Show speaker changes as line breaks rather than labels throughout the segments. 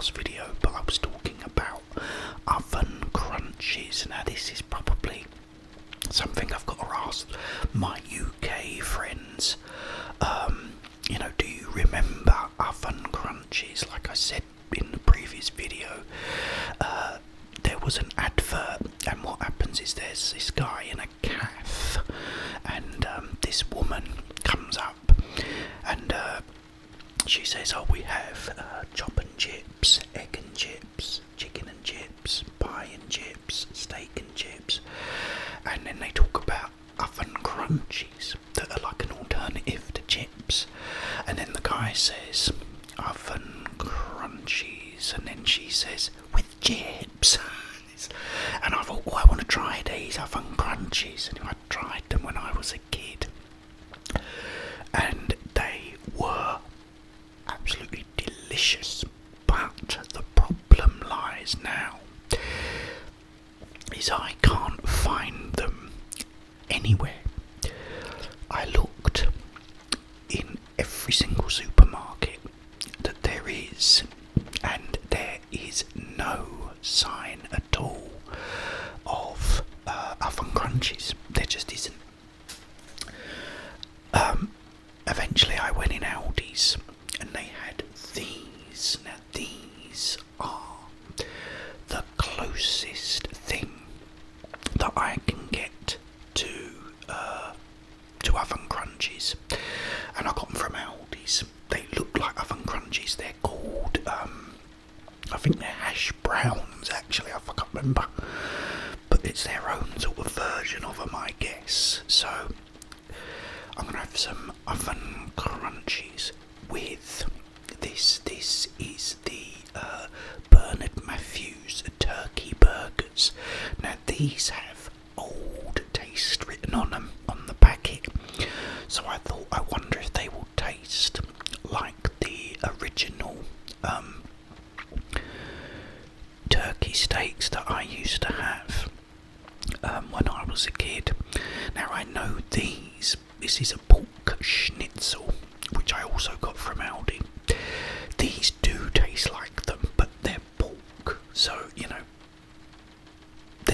last video, but I was talking about oven crunchies. Now this is probably something I've got to ask my UK friends. Do you remember oven crunchies? Like I said in the previous video, there was an advert, and what happens is there's this guy in a cafe, and this woman comes up, and she says, "Oh, we have chop and chips, egg and chips, chicken and chips, pie and chips, steak and chips," and then they talk about oven crunchies that are like an alternative to chips, and then the guy says oven crunchies, and then she says with chips. And I thought, I want to try these oven crunchies, and I tried them when I was a kid, and they were absolutely delicious. But the problem lies now is I can't find them anywhere. I looked in every single supermarket that there is, and there is no sign at all of oven crunchies. There just isn't. Eventually I went in Aldi's and they had these. Now these are the closest thing that I can get to oven crunchies, and I got them from Aldi's. They look like oven crunchies. They're called I think they're hash browns, actually. I can't remember, but it's their own sort of version of them, I guess. So I'm gonna have some oven crunchies with this. This is the Bernard Matthews turkey burgers. Now these have old taste written on them on the packet, so I thought, I wonder if they will taste like the original turkey steaks that I used to have when I was a kid. Now I know this is a pork schnitzel, which I also got from Aldi. These do taste like them, but they're pork, so they're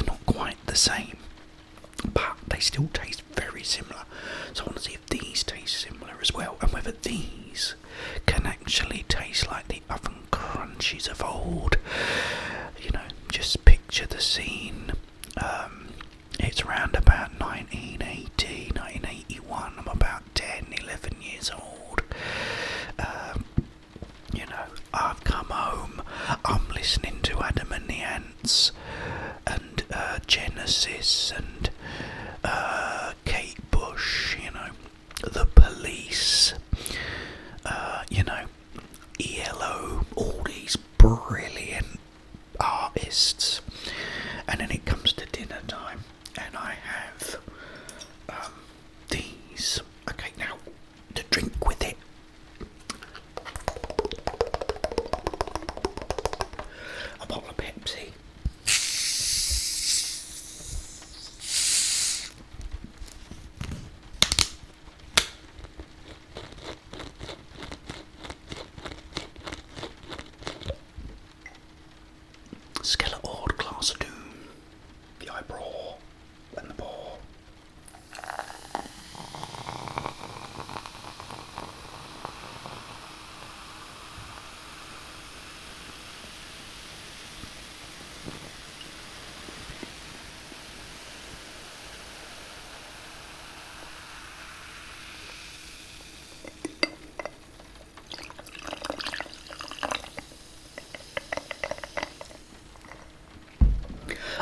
not quite the same, but they still taste very similar. So I want to see if these taste similar as well, and whether these can actually taste like the oven crunchies of old. Just picture the scene. It's around about 1980, 1981. I'm about 10, 11 years old. I've come home. I'm listening to Adam and the Ants and Genesis and Kate Bush, the Police, ELO, all these brilliant artists, and then it comes to dinner time and I have these. Okay, now to drink with it, a bottle of Pepsi. Skeleton glass of doom, the eyebrow and the ball.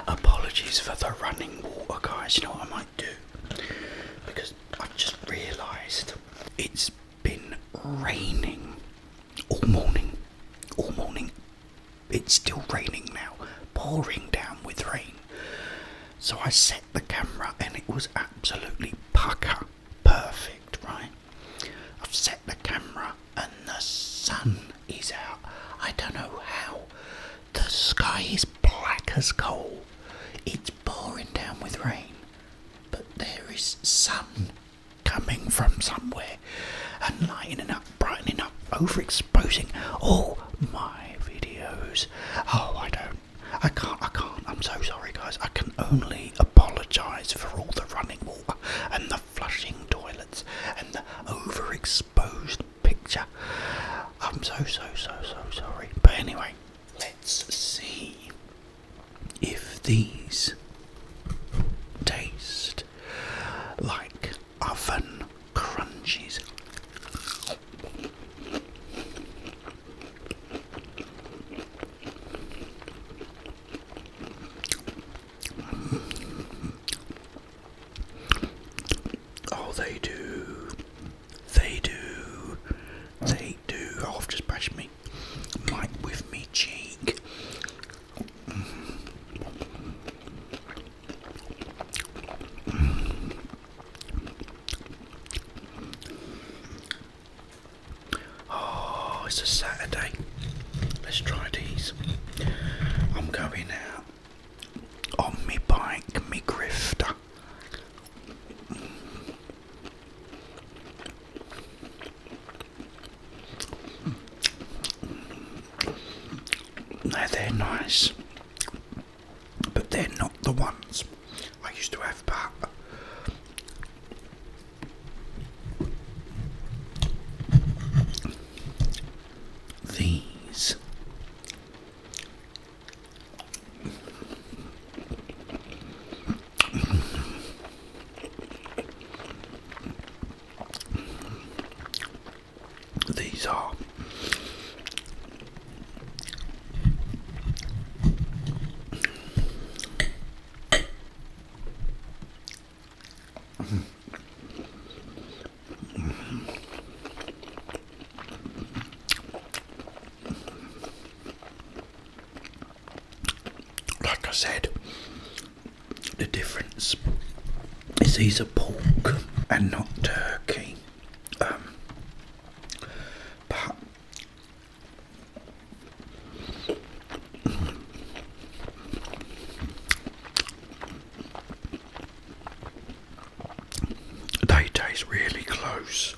Apologies for the running water, guys. You know what I might do? Because I've just realised it's been raining all morning. All morning. It's still raining now, pouring down with rain. So I set the camera and it was absolutely pucker perfect, right? I've set the camera and the sun is out. I don't know how. The sky is black as coal. It's pouring down with rain, but there is sun coming from somewhere and lightening up, brightening up, overexposing all my videos. those. Oh, I can't. I'm so sorry, guys. I can only apologise for all the running water and the flushing toilets and the overexposed picture. I'm so sorry. But anyway, let's see if these taste like oven crunchies. Oh, they do. Oh, I've just brushed me mic with me cheek. Oh, it's a Saturday. Let's try these. I'm going out on me bike, me grifter. Now they're nice, but they're not the ones I used to have back. These. These are like I said, the difference is these are pork and not turkey. But they taste really close.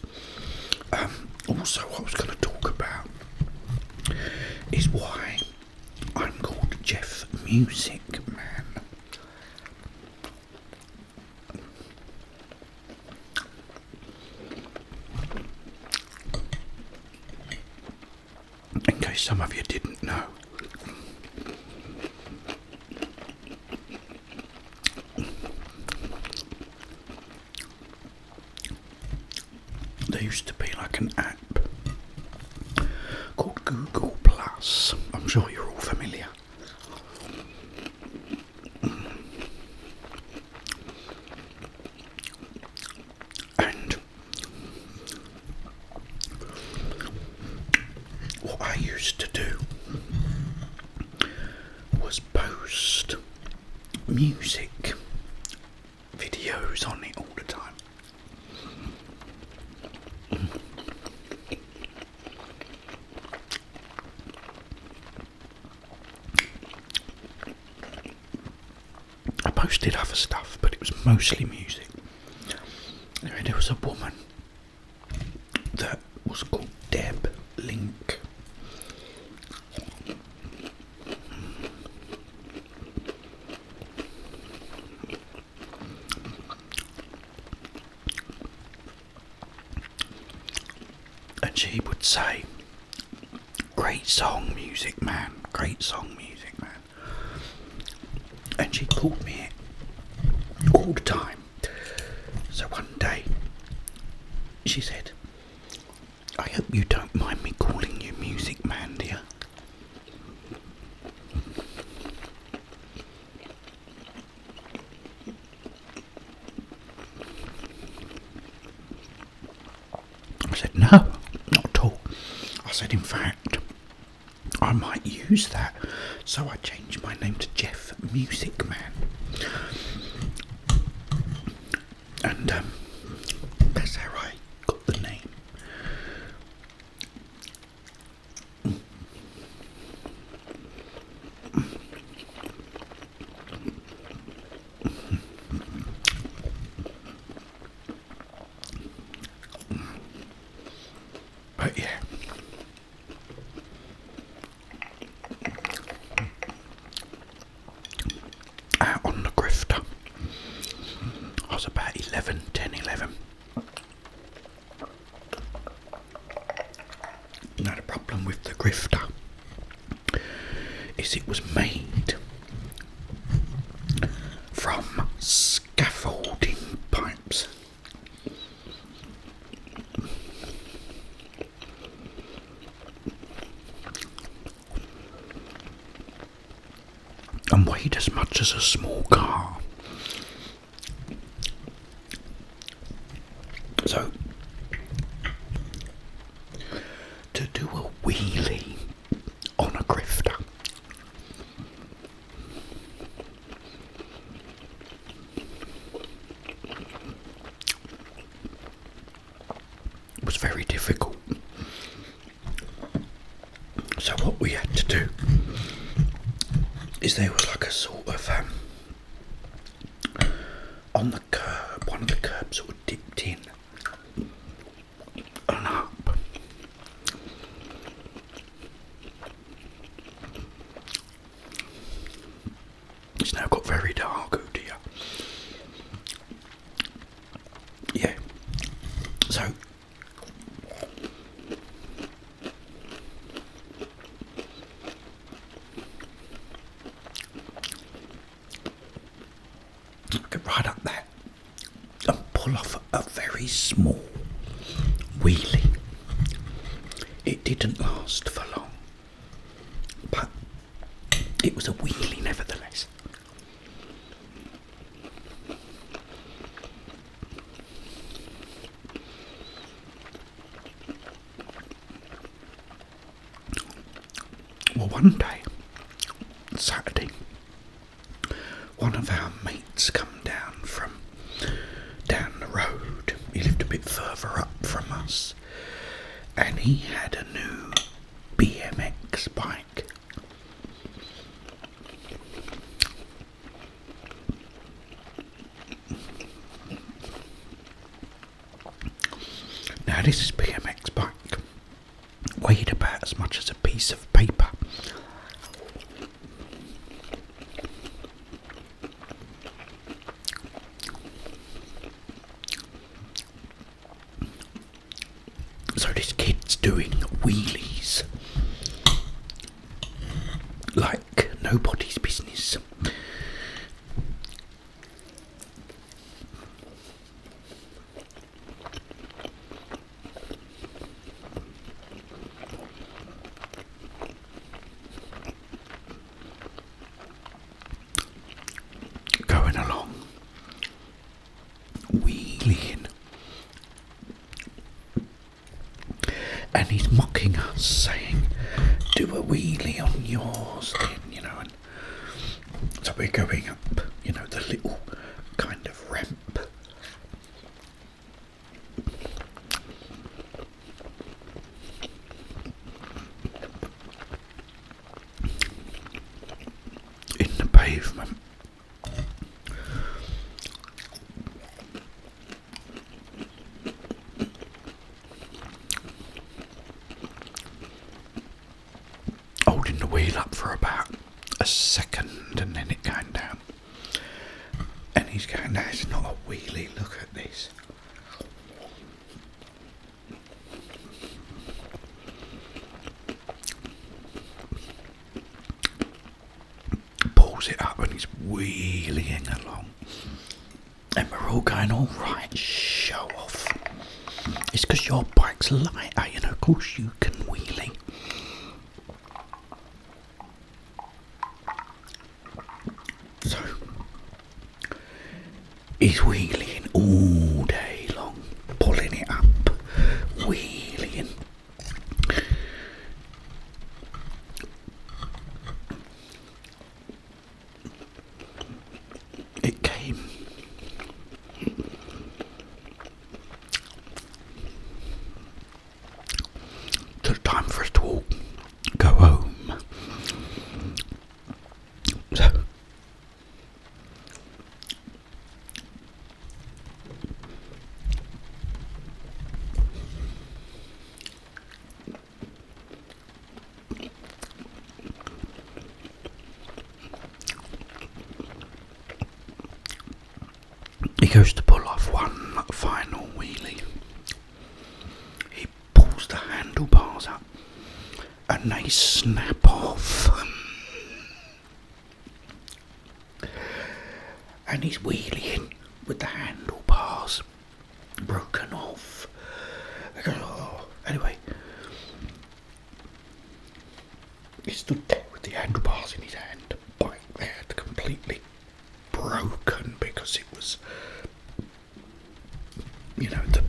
Also, what I was going to talk about is why I'm called Jeff Music Man. In case some of you didn't know. There used to be like an app called Google Plus. I'm sure you're all familiar. And what I used to do was post music videos on it all the time. I posted other stuff, but it was mostly music. Anyway, there was a woman that was called Deb Link. And she would say, "Great song, music man, great song, music man." And she called me it all the time. So one day, she said, "I hope you don't mind me calling you music man, dear." I said, "No, not at all." I said, "In fact, I might use that." So I changed my name to Jeff Music Man. And that's how I got the name. But yeah. about 11, 10, 11. Now the problem with the grifter is it was made from scaffolding pipes. And weighed as much as a small car. So, to do a wheelie on a grifter was very difficult. So what we had to do is there was like a sort of on the curb, one of the curbs sort of dipped in and up. It's now got very dark, oh dear. Yeah. So get right up there and pull off a very small wheelie. It didn't last for long, but it was a wheelie nevertheless. Well, one day, Saturday, one of our mates come down from down the road. He lived a bit further up from us, and he had a new BMX bike. Now this BMX bike weighed about as much as a piece of paper. So this kid's doing wheelies like nobody's business. Going along, wheeling. And he's mocking us, saying, do a wheelie on yours then, you know. And so we're going up, you know, the little kind of ramp. In the pavement. Holding the wheel up for about a second and then it came down. And he's going, no, it's not a wheelie, look at this. Pulls it up and he's wheeling along. And we're all going, all right, show off. It's because your bike's lighter, you know, of course you can wheelie. So, he's wheeling all day long, pulling it up, wheeling. It came to the time for us to all go home. So, he goes to pull final wheelie, he pulls the handlebars up and they snap off. And he's wheeling with the handlebars broken off. Anyway, he stood there with the handlebars in his hand, the bike there completely broken because it was, you know, the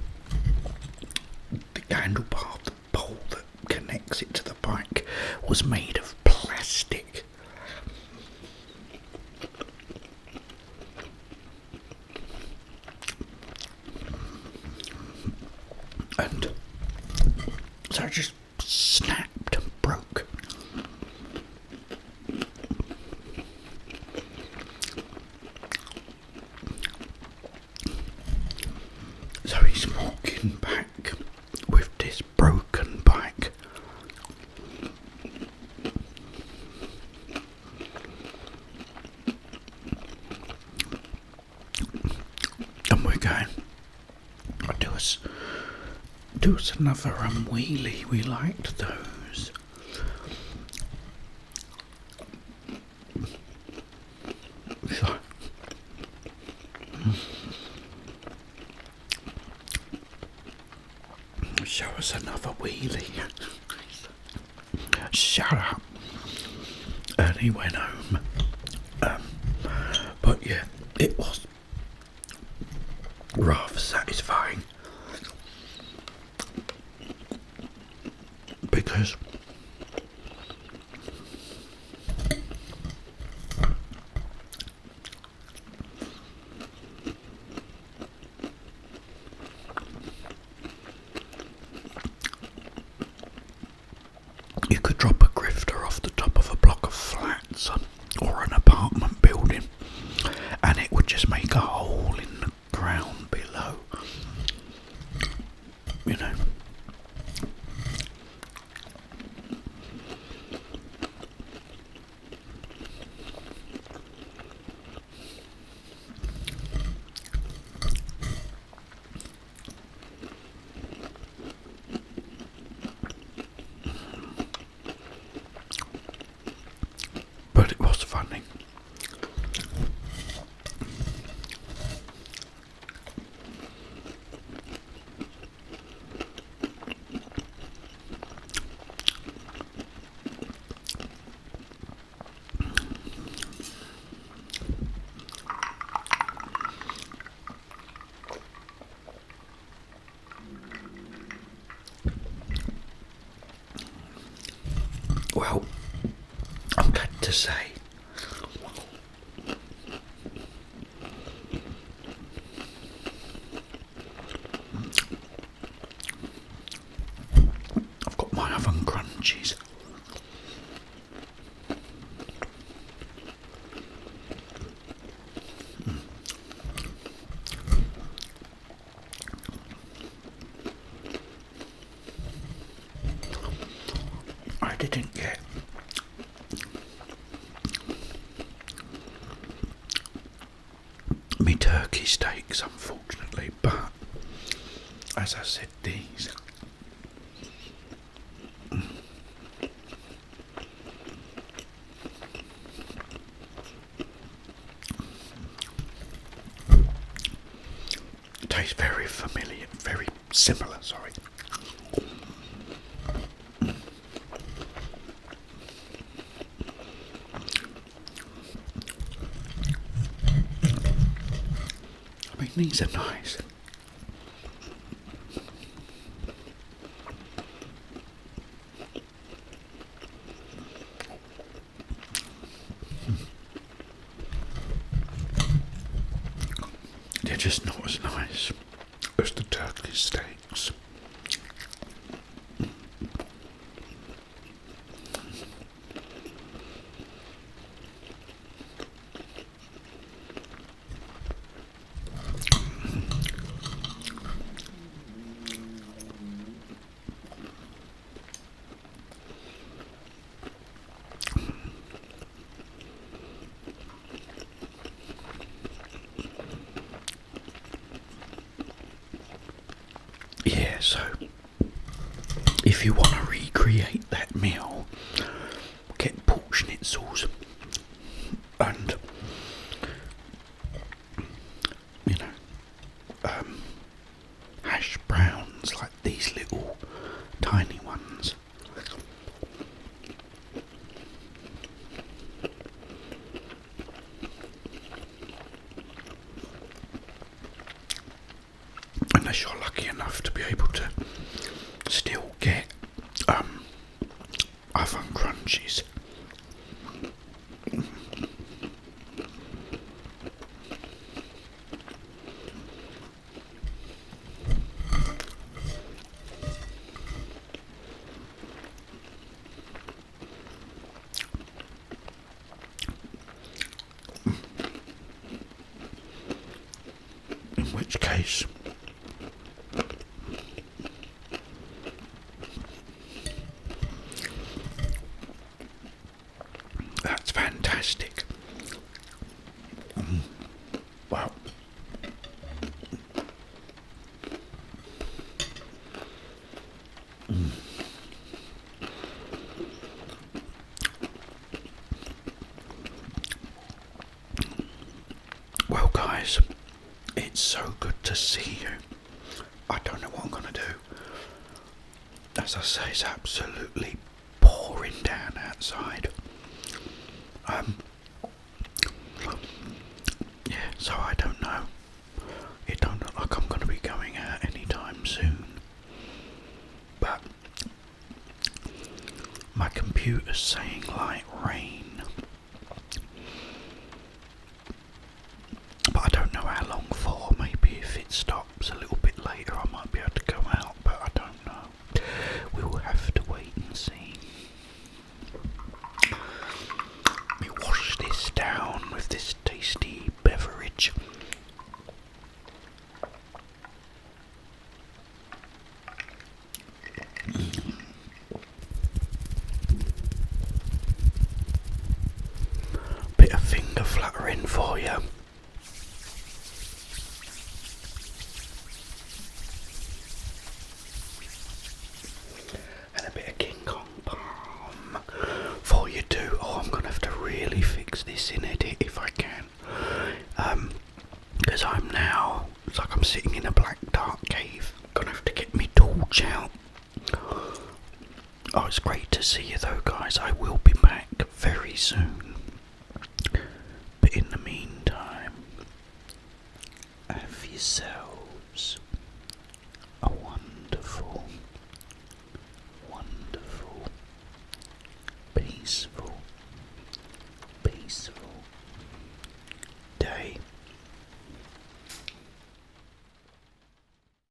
handlebar, the pole that connects it to the bike was made of plastic. And so it just snapped and broke. So he's walking back with this broken bike. And we're going, do us another wheelie. We liked those. So, show us another wheelie. Shut up. And he went home. But yeah, it was rather satisfying. Because you could drop a grifter off the top of a block of flats or an apartment building and it would just make a hole in the ground below. You know. But it was funny. Well, I'm glad to say I've got my oven crunchies. I didn't get me turkey steaks, unfortunately, but as I said, these taste very familiar, very similar, sorry. I mean, these are nice. They're just not as nice as the turkey steaks. yeah, so if you want to recreate that meal, get pork schnitzels and hash browns, like these little tiny ones. Unless you're lucky enough to be able to still get oven crunchies. In which case, that's fantastic. Wow. Well, guys, it's so good to see you. I don't know what I'm gonna do. As I say, it's absolutely pouring down outside. Yeah, so I don't know. It don't look like I'm gonna be going out anytime soon. But my computer's saying light rain. But I don't know how long for. Maybe if it stops a little bit later I might be able to go out, but I don't know. We will have to wait and see. Let me wash this down with this tasty beverage. Bit of finger fluttering for you. And a bit of King Kong palm for you too. Oh, I'm gonna have to really fix this in edit if I can. Because I'm now, it's like I'm sitting in a black dark cave. Gonna have to get me torch out. Oh, it's great to see you though, guys. I will be back very soon. But in the meantime, have yourself